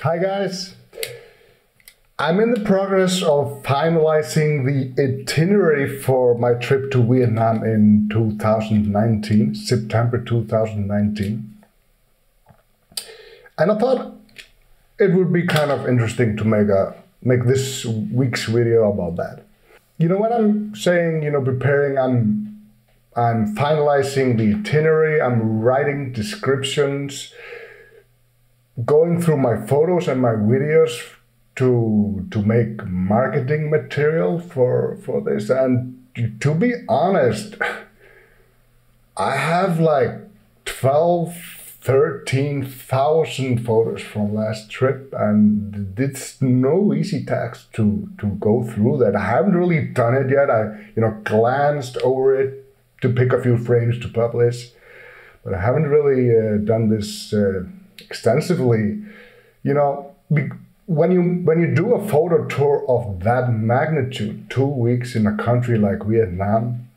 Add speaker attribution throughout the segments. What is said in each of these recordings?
Speaker 1: Hi guys, I'm in the progress of finalizing the itinerary for my trip to Vietnam in 2019, September 2019. And I thought it would be kind of interesting to make this week's video about that. You know, when I'm saying, preparing, I'm finalizing the itinerary, I'm writing descriptions, going through my photos and my videos to make marketing material for this. And to be honest, I have like 13,000 photos from last trip, and it's no easy task to go through that. I haven't really done it yet. I glanced over it to pick a few frames to publish, but I haven't really done this extensively. When you do a photo tour of that magnitude, 2 weeks in a country like Vietnam,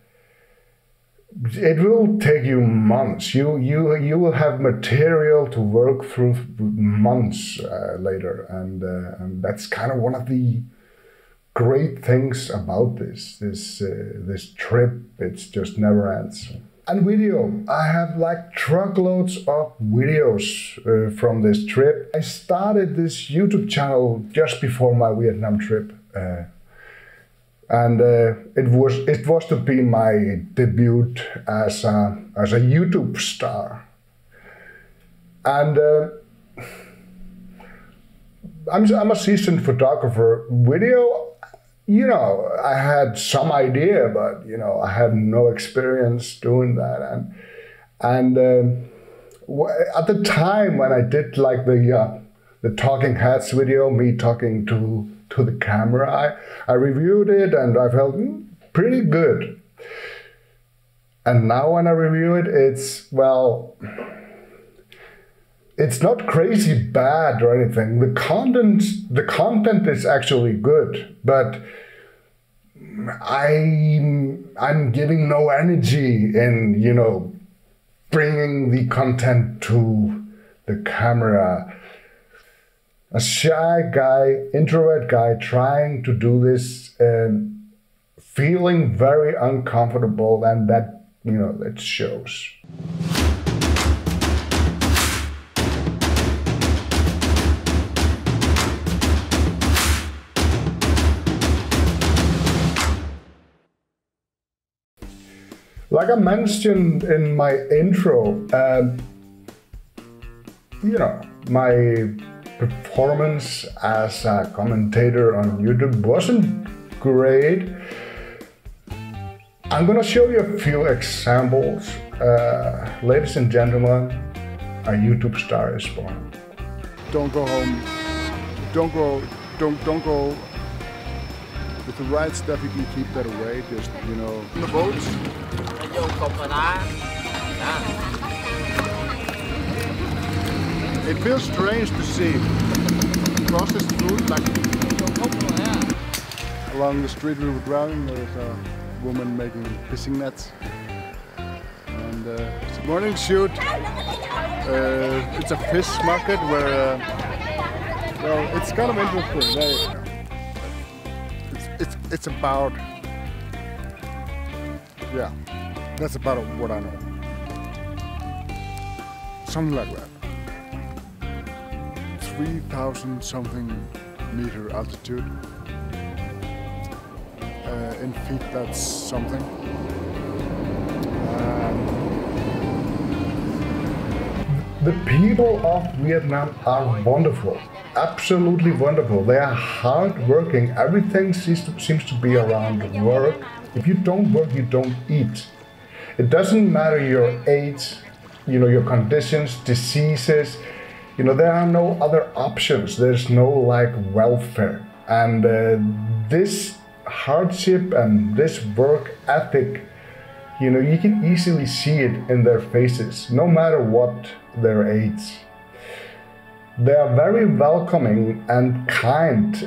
Speaker 1: it will take you months. You will have material to work through months later, and that's kind of one of the great things about this trip. It's just never ends. And video, I have like truckloads of videos from this trip. I started this YouTube channel just before my Vietnam trip, and it was to be my debut as a YouTube star. And I'm a seasoned photographer. Video, I had some idea, but I had no experience doing that. And at the time when I did like the talking heads video, me talking to the camera, I reviewed it and I felt pretty good. And now when I review it, it's not crazy bad or anything. The content is actually good, but I'm giving no energy in bringing the content to the camera. A shy guy, introvert guy, trying to do this, feeling very uncomfortable, and that it shows. Like I mentioned in my intro, my performance as a commentator on YouTube wasn't great. I'm gonna show you a few examples. Ladies and gentlemen, a YouTube star is born.
Speaker 2: Don't go home. Don't go with the right stuff. You can keep that away. Just in the boats. It feels strange to see processed food like along the street we were driving. There's a woman making fishing nets, and it's a morning shoot. It's a fish market where it's kind of interesting. It's about that's about what I know. Something like that. 3,000 something meter altitude. In feet, that's something.
Speaker 1: The people of Vietnam are wonderful, absolutely wonderful. They are hardworking. Everything seems to be around work. If you don't work, you don't eat. It doesn't matter your age, your conditions, diseases. There are no other options. There's no welfare. And this hardship and this work ethic, you can easily see it in their faces, no matter what their age. They are very welcoming and kind,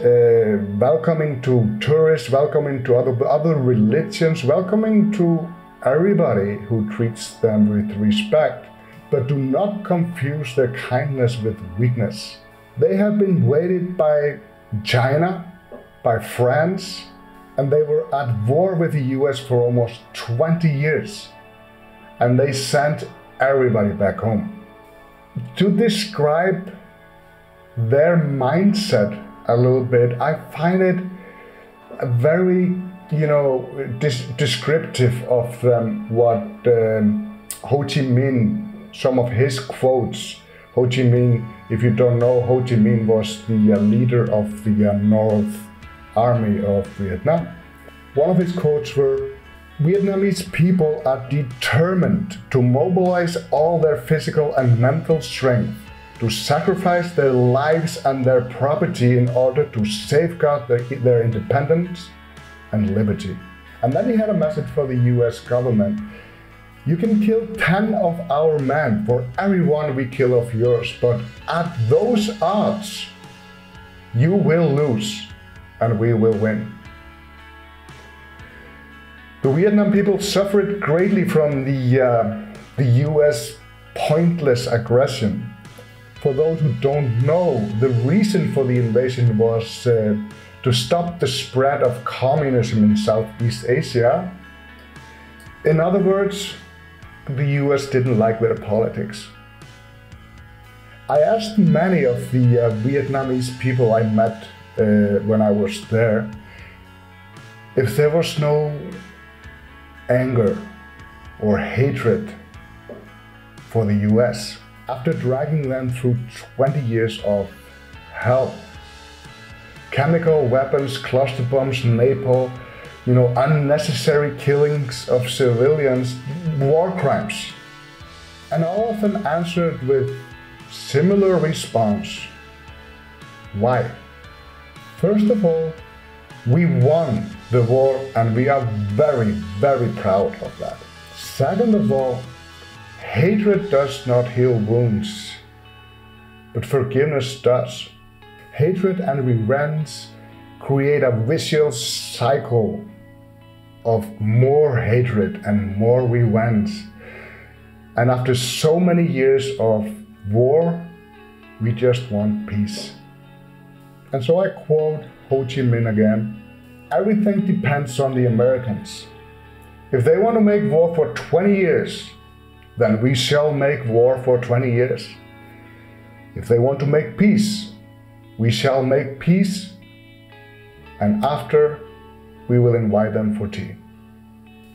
Speaker 1: welcoming to tourists, welcoming to other religions, welcoming to everybody who treats them with respect. But do not confuse their kindness with weakness. They have been raided by China, by France, and they were at war with the US for almost 20 years. And they sent everybody back home. To describe their mindset a little bit, I find it very, descriptive of what Ho Chi Minh, some of his quotes. Ho Chi Minh, if you don't know, Ho Chi Minh was the leader of the North Army of Vietnam. One of his quotes were, "Vietnamese people are determined to mobilize all their physical and mental strength to sacrifice their lives and their property in order to safeguard their independence and liberty." And then he had a message for the US government. "You can kill 10 of our men for every one we kill of yours, but at those odds, you will lose and we will win." The Vietnam people suffered greatly from the US pointless aggression. For those who don't know, the reason for the invasion was to stop the spread of communism in Southeast Asia. In other words, the US didn't like their politics. I asked many of the Vietnamese people I met when I was there if there was no anger or hatred for the US after dragging them through 20 years of hell. Chemical weapons, cluster bombs, napalm, unnecessary killings of civilians, war crimes. And all of them answered with similar response. Why? First of all, we won the war and we are very, very proud of that. Second of all, hatred does not heal wounds, but forgiveness does. Hatred and revenge create a vicious cycle of more hatred and more revenge. And after so many years of war, we just want peace. And so I quote Ho Chi Minh again, "Everything depends on the Americans. If they want to make war for 20 years, then we shall make war for 20 years. If they want to make peace, we shall make peace, and after, we will invite them for tea."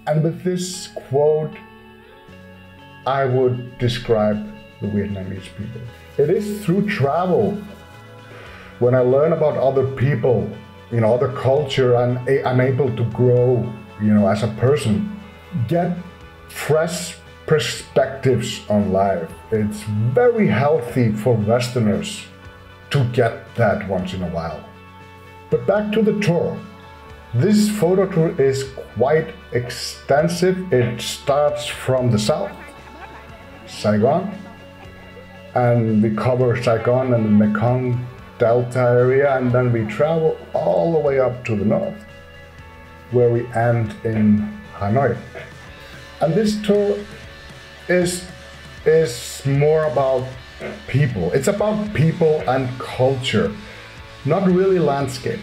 Speaker 1: And with this quote, I would describe the Vietnamese people. It is through travel, when I learn about other people, other culture, and I'm able to grow, as a person, get fresh perspectives on life. It's very healthy for Westerners to get that once in a while. But back to the tour. This photo tour is quite extensive. It starts from the south, Saigon, and we cover Saigon and the Mekong Delta area, and then we travel all the way up to the north, where we end in Hanoi. And this tour is more about people. It's about people and culture, not really landscape.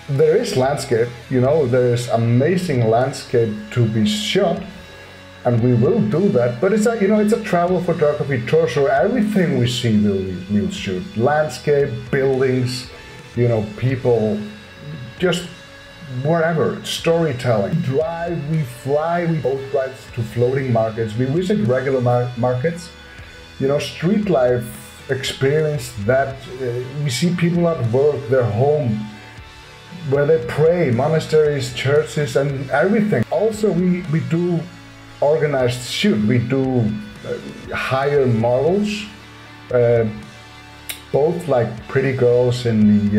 Speaker 1: There is landscape, there is amazing landscape to be shot, and we will do that. But it's a travel photography tour, so everything we see we'll shoot. Landscape, buildings, people, just wherever, storytelling. We drive, we fly, we boat rides to floating markets. We visit regular markets, street life experience that. We see people at work, their home, where they pray, monasteries, churches, and everything. Also, we do organized shoot. We do hire models, both like pretty girls in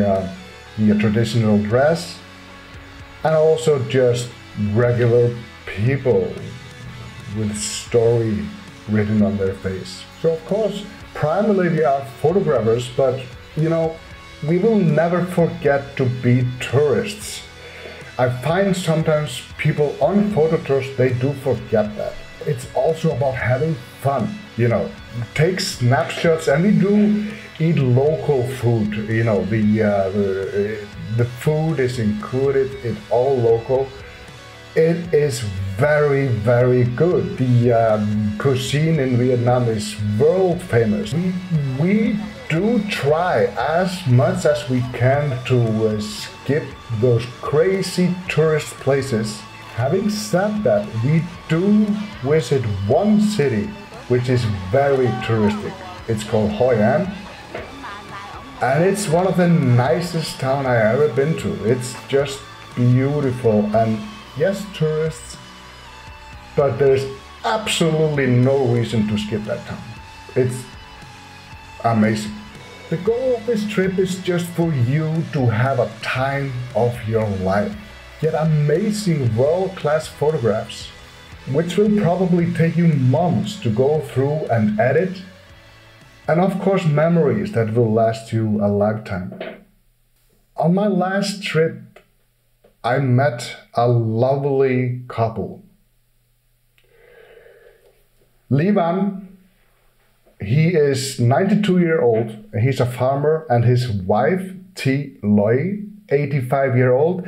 Speaker 1: the traditional dress, and also just regular people with story written on their face. So of course, primarily we are photographers, but we will never forget to be tourists. I find sometimes people on photo tours, they do forget that. It's also about having fun, take snapshots, and we do eat local food. You know, the food is included. It's all local. It is very, very good. The cuisine in Vietnam is world famous. We do try as much as we can to skip those crazy tourist places. Having said that, we do visit one city which is very touristic. It's called Hoi An, and it's one of the nicest towns I ever been to. It's just beautiful, and yes, tourists, but there's absolutely no reason to skip that town. It's amazing. The goal of this trip is just for you to have a time of your life. Get amazing world-class photographs, which will probably take you months to go through and edit. And of course, memories that will last you a lifetime. On my last trip, I met a lovely couple. Livan, he is 92 years old. He's a farmer, and his wife, Thi Loi, 85-year-old.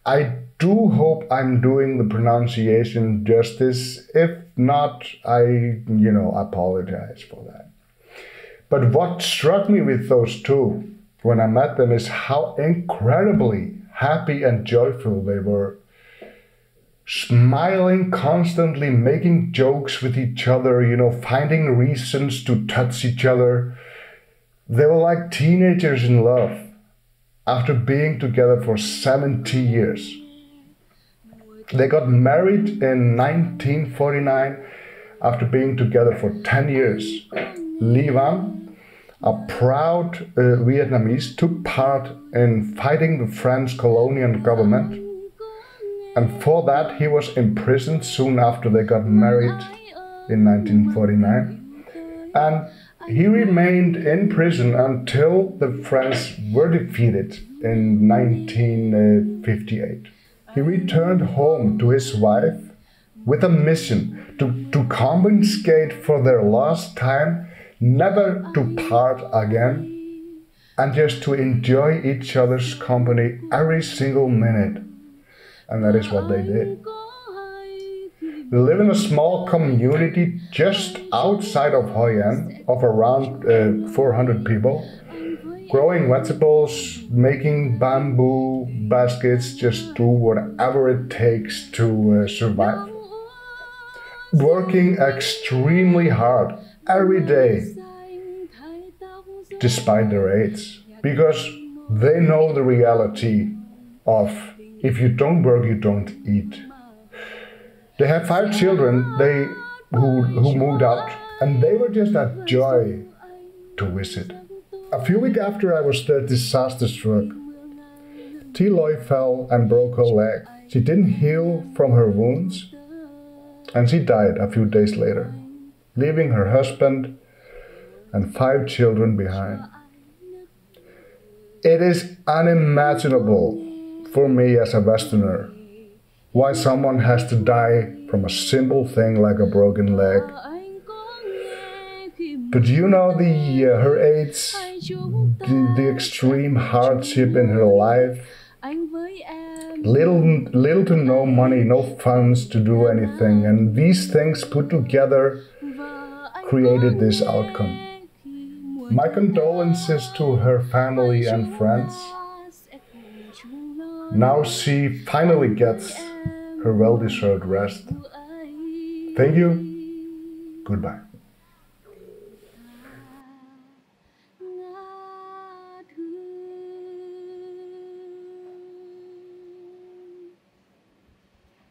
Speaker 1: I do hope I'm doing the pronunciation justice. If not, I apologize for that. But what struck me with those two when I met them is how incredibly happy and joyful they were. Smiling constantly, making jokes with each other, finding reasons to touch each other. They were like teenagers in love after being together for 70 years. They got married in 1949 after being together for 10 years. Livan, a proud Vietnamese, took part in fighting the French colonial government. And for that, he was imprisoned soon after they got married in 1949. And he remained in prison until the French were defeated in 1958. He returned home to his wife with a mission to confiscate for their lost time, never to part again, and just to enjoy each other's company every single minute. And that is what they did. They live in a small community just outside of Hoi An of around 400 people, growing vegetables, making bamboo baskets, just do whatever it takes to survive. Working extremely hard every day, despite their age, because they know the reality of if you don't work, you don't eat. They have 5 children who moved out, and they were just a joy to visit. A few weeks after I was there, disaster struck. Thi Loi fell and broke her leg. She didn't heal from her wounds, and she died a few days later, leaving her husband and 5 children behind. It is unimaginable for me as a Westerner why someone has to die from a simple thing like a broken leg. But her age, the extreme hardship in her life, little to no money, no funds to do anything, and these things put together created this outcome. My condolences to her family and friends. Now she finally gets her well-deserved rest. Thank you. Goodbye.